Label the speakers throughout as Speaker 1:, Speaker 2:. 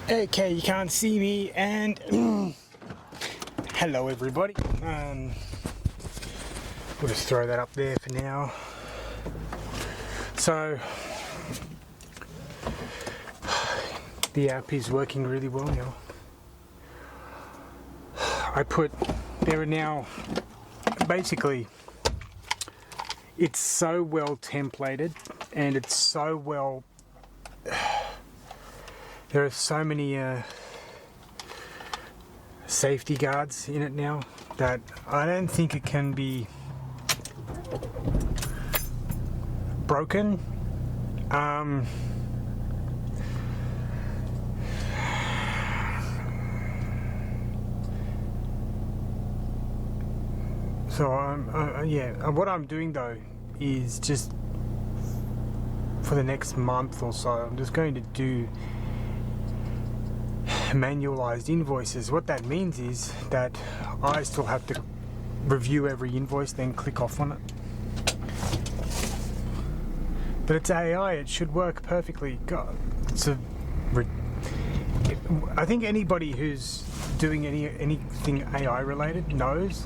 Speaker 1: Okay, you can't see me, and hello everybody. We'll just throw that up there for now. So the app is working really well now. There are now, basically, it's so well templated and it's so well, there are so many safety guards in it now that I don't think it can be broken. What I'm doing though is just for the next month or so, I'm just going to do manualized invoices. What that means is that I still have to review every invoice, then click off on it. But it's AI, it should work perfectly. God, I think anybody who's doing anything AI related knows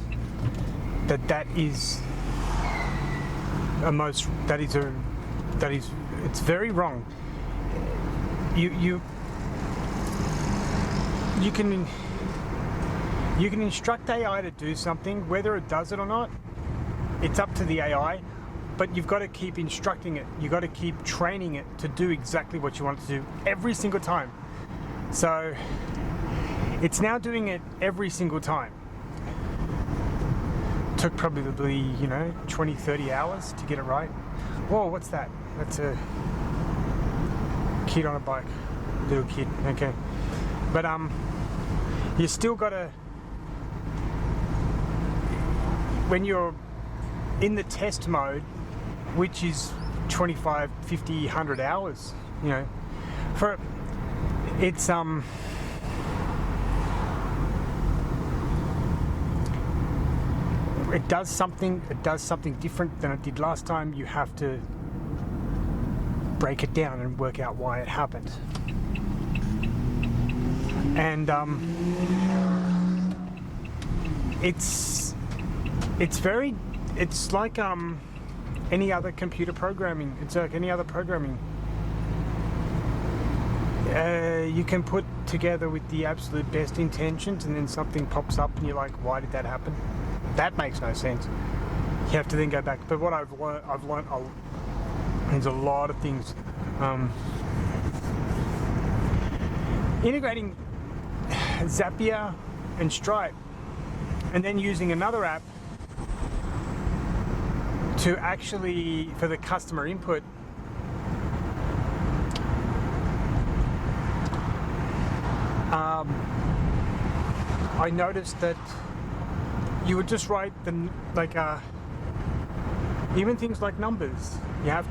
Speaker 1: that is it's very wrong. You can instruct AI to do something, whether it does it or not, it's up to the AI, but you've got to keep instructing it. You've got to keep training it to do exactly what you want it to do every single time. So it's now doing it every single time. Took probably, 20, 30 hours to get it right. Whoa, what's that? That's a kid on a bike. Little kid, okay. But you still gotta, when you're in the test mode, which is 25, 50, 100 hours, for it's it does something different than it did last time. You have to break it down and work out why it happened. And it's like any other computer programming. It's like any other programming. You can put together with the absolute best intentions, and then something pops up, and you're like, "Why did that happen? That makes no sense." You have to then go back. But what I've learned, there's a lot of things. Integrating Zapier and Stripe, and then using another app to actually, for the customer input, I noticed that you would just write even things like numbers. You have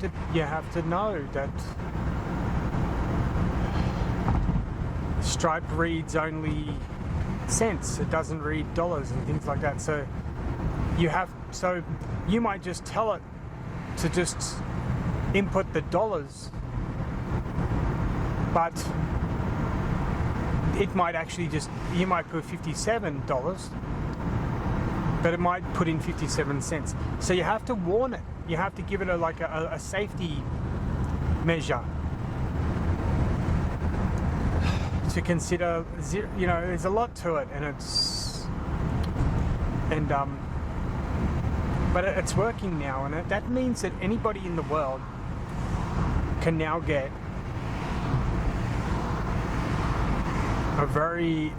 Speaker 1: to know that Stripe reads only cents. It doesn't read dollars and things like that. So you might just tell it to just input the dollars, but it might actually you might put $57, but it might put in 57 cents. So you have to warn it. You have to give it a safety measure to consider. There's a lot to it, but it's working now, and that means that anybody in the world can now get a very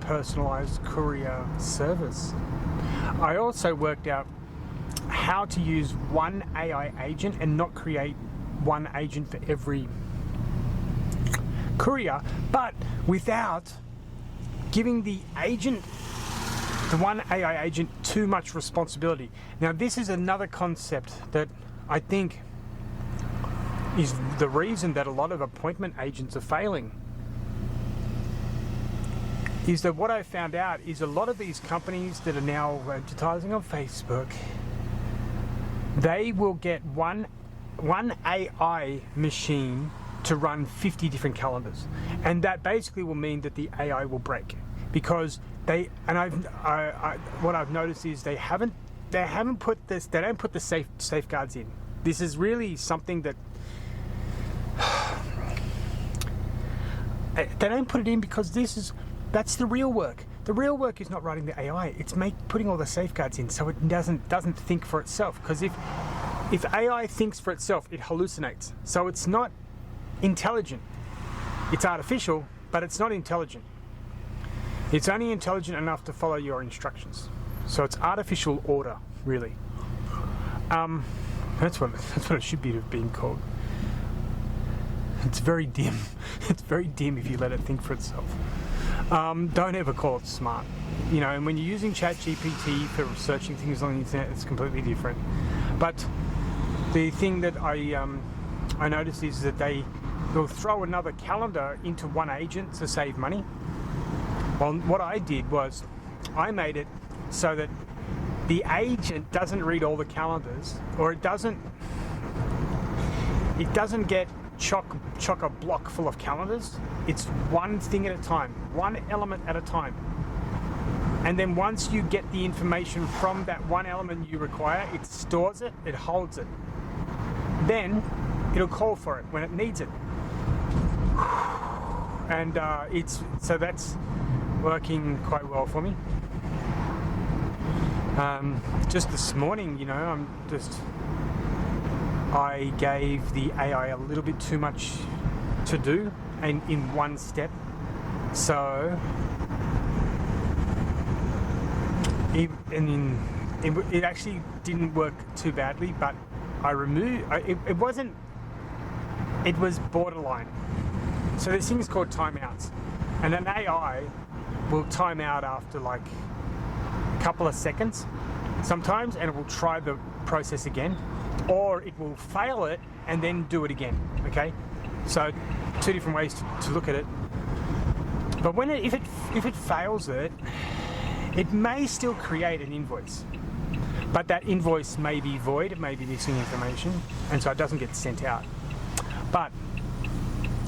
Speaker 1: personalized courier service. I also worked out how to use one AI agent and not create one agent for every courier, but without giving the one AI agent too much responsibility. Now, this is another concept that I think is the reason that a lot of appointment agents are failing. Is that what I found out is a lot of these companies that are now advertising on Facebook, they will get one AI machine to run 50 different calendars, and that basically will mean that the AI will break, because what I've noticed is they don't put the safeguards in. This is really something that they don't put it in, because that's the real work. The real work is not writing the AI; it's putting all the safeguards in, so it doesn't think for itself. Because if AI thinks for itself, it hallucinates. So it's not intelligent. It's artificial, but it's not intelligent. It's only intelligent enough to follow your instructions. So it's artificial order, really. That's what it should be being called. It's very dim. It's very dim if you let it think for itself. Don't ever call it smart. And when you're using ChatGPT for searching things on the internet, it's completely different. But the thing that I noticed is that they'll throw another calendar into one agent to save money. Well, what I did was I made it so that the agent doesn't read all the calendars, or it doesn't get chock a block full of calendars. It's one thing at a time, one element at a time. And then once you get the information from that one element you require, it stores it, it holds it. Then it'll call for it when it needs it. And so that's working quite well for me. Just this morning, I gave the AI a little bit too much to do in one step. So it actually didn't work too badly, but it was borderline. So there's things called timeouts, and an AI will time out after like a couple of seconds sometimes, and it will try the process again, or it will fail it and then do it again. Okay, so two different ways to look at it. But if it fails it may still create an invoice, but that invoice may be void, it may be missing information, and so it doesn't get sent out. But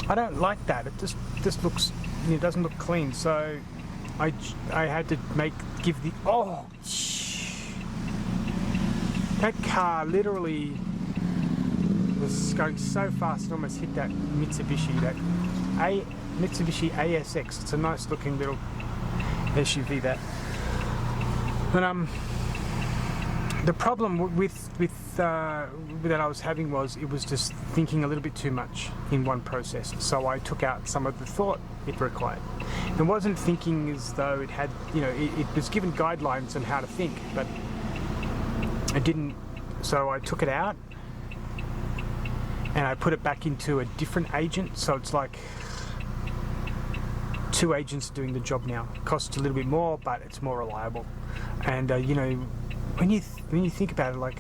Speaker 1: I don't like that. It just looks, it doesn't look clean. So I had to that car literally was going so fast it almost hit that Mitsubishi ASX. It's a nice looking little SUV, that. But the problem with that I was having was it was just thinking a little bit too much in one process. So I took out some of the thought it required. It wasn't thinking as though it had, it was given guidelines on how to think, but it didn't. So I took it out and I put it back into a different agent. So it's like two agents doing the job now. It costs a little bit more, but it's more reliable. And when you think about it, like,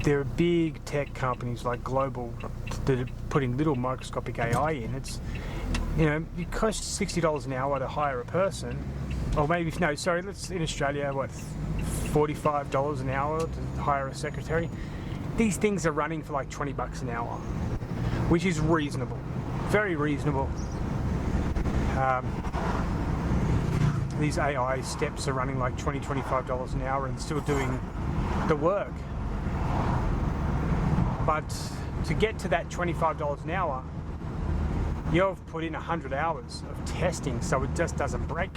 Speaker 1: there are big tech companies like Global that are putting little microscopic AI in. It's, it costs $60 an hour to hire a person, or maybe in Australia, what, $45 an hour to hire a secretary. These things are running for like $20 an hour, which is reasonable, very reasonable. These AI steps are running like $20-25 an hour and still doing the work. But to get to that $25 an hour, you've put in 100 hours of testing, so it just doesn't break.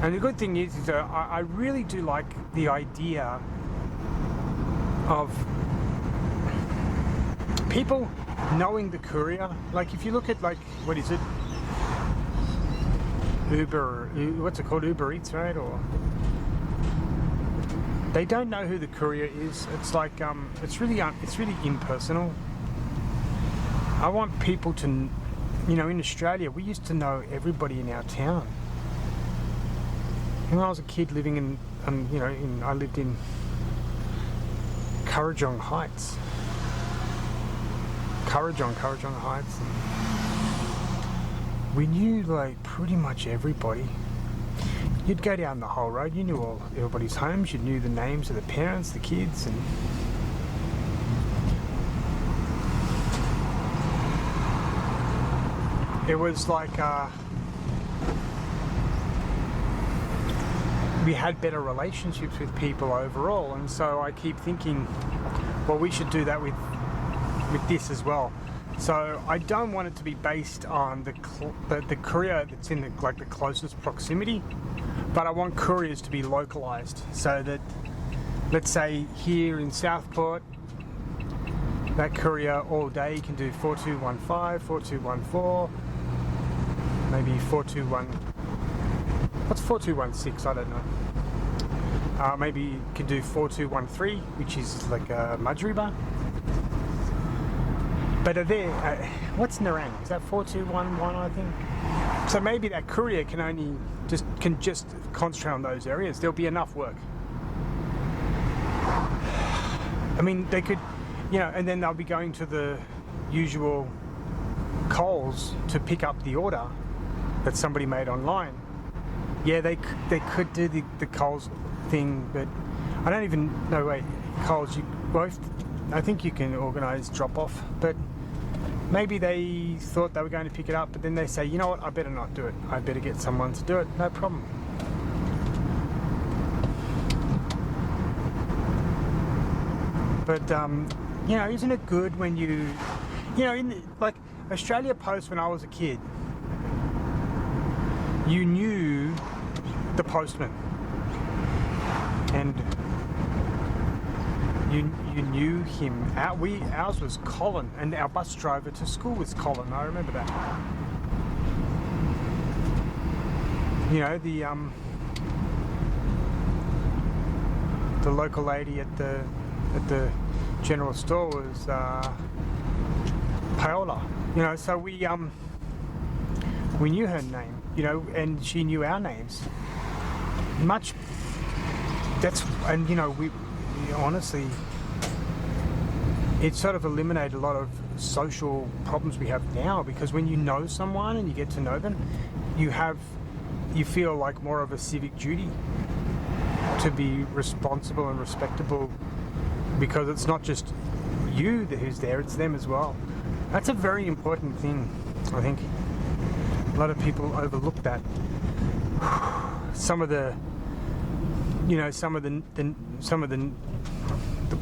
Speaker 1: And the good thing is that I really do like the idea of people knowing the courier. Like, if you look at, like, what is it? What's it called? Uber Eats, right? Or they don't know who the courier is. It's like, it's really impersonal. I want people to, in Australia, we used to know everybody in our town. When I was a kid living I lived in Kurrajong Heights. Kurrajong Heights. We knew, like, pretty much everybody. you'd go down the whole road. You knew all everybody's homes. You knew the names of the parents, the kids, and it was like we had better relationships with people overall. And so I keep thinking, well, we should do that with this as well. So I don't want it to be based on the courier that's in the closest proximity, but I want couriers to be localized, so that, let's say here in Southport, that courier all day can do 4215, 4214, maybe 421. What's 4216? I don't know. Maybe you can do 4213, which is like a Mudgeeraba. But are there, what's Nerang? Is that 4211, I think? So maybe that courier can just concentrate on those areas. There'll be enough work. I mean, they could, and then they'll be going to the usual Coles to pick up the order that somebody made online. Yeah, they could do the Coles thing, but I don't even know. Wait, Coles, I think you can organise drop-off, but maybe they thought they were going to pick it up, but then they say, you know what, I better not do it. I better get someone to do it. No problem. But, isn't it good when like Australia Post when I was a kid, you knew the postman. And you knew him. Ours was Colin, and our bus driver to school was Colin. I remember that. The local lady at the general store was Paola. So we knew her name. And she knew our names. We honestly, it sort of eliminated a lot of social problems we have now, because when you know someone and you get to know them, you feel like more of a civic duty to be responsible and respectable, because it's not just you who's there, it's them as well. That's a very important thing. I think a lot of people overlook that. Some of the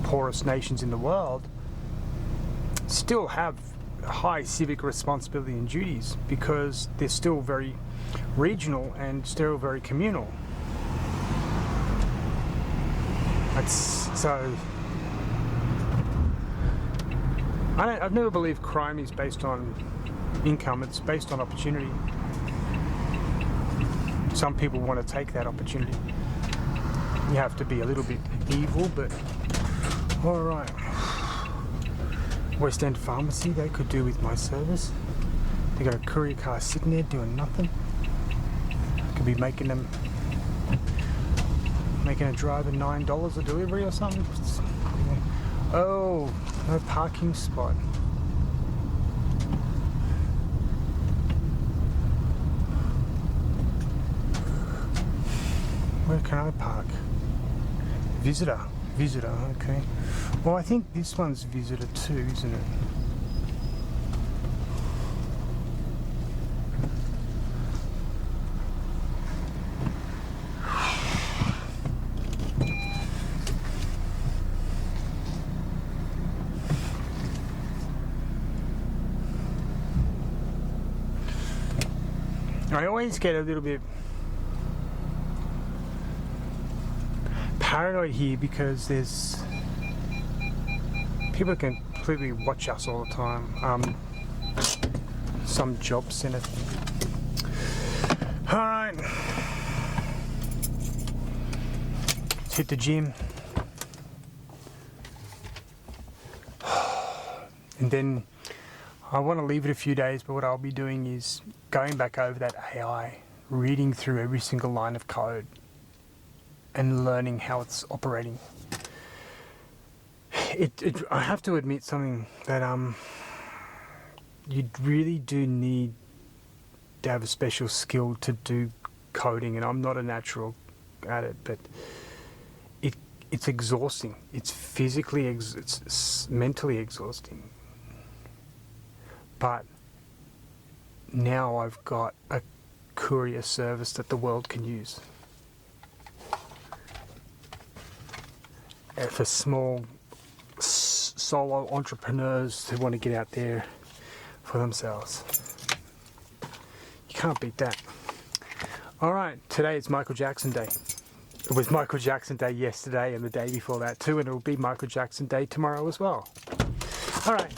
Speaker 1: poorest nations in the world still have high civic responsibility and duties, because they're still very regional and still very communal. I've never believed crime is based on income. It's based on opportunity. Some people want to take that opportunity. You have to be a little bit evil, but all right. West End Pharmacy, they could do with my service. They got a courier car sitting there doing nothing. Could be making a driver $9 a delivery or something. Oh, no parking spot. Where can I park? Visitor, okay. Well, I think this one's visitor too, isn't it? I always get a little bit paranoid here, because there's people can completely watch us all the time. Some job centre thing. Alright, let's hit the gym, and then I want to leave it a few days, but what I'll be doing is going back over that AI, reading through every single line of code and learning how it's operating. I have to admit something, that you really do need to have a special skill to do coding, and I'm not a natural at it, but it's exhausting. It's physically, it's mentally exhausting. But now I've got a courier service that the world can use. And for small solo entrepreneurs who want to get out there for themselves. You can't beat that. Alright, today it's Michael Jackson Day. It was Michael Jackson Day yesterday and the day before that too, and it will be Michael Jackson Day tomorrow as well. Alright.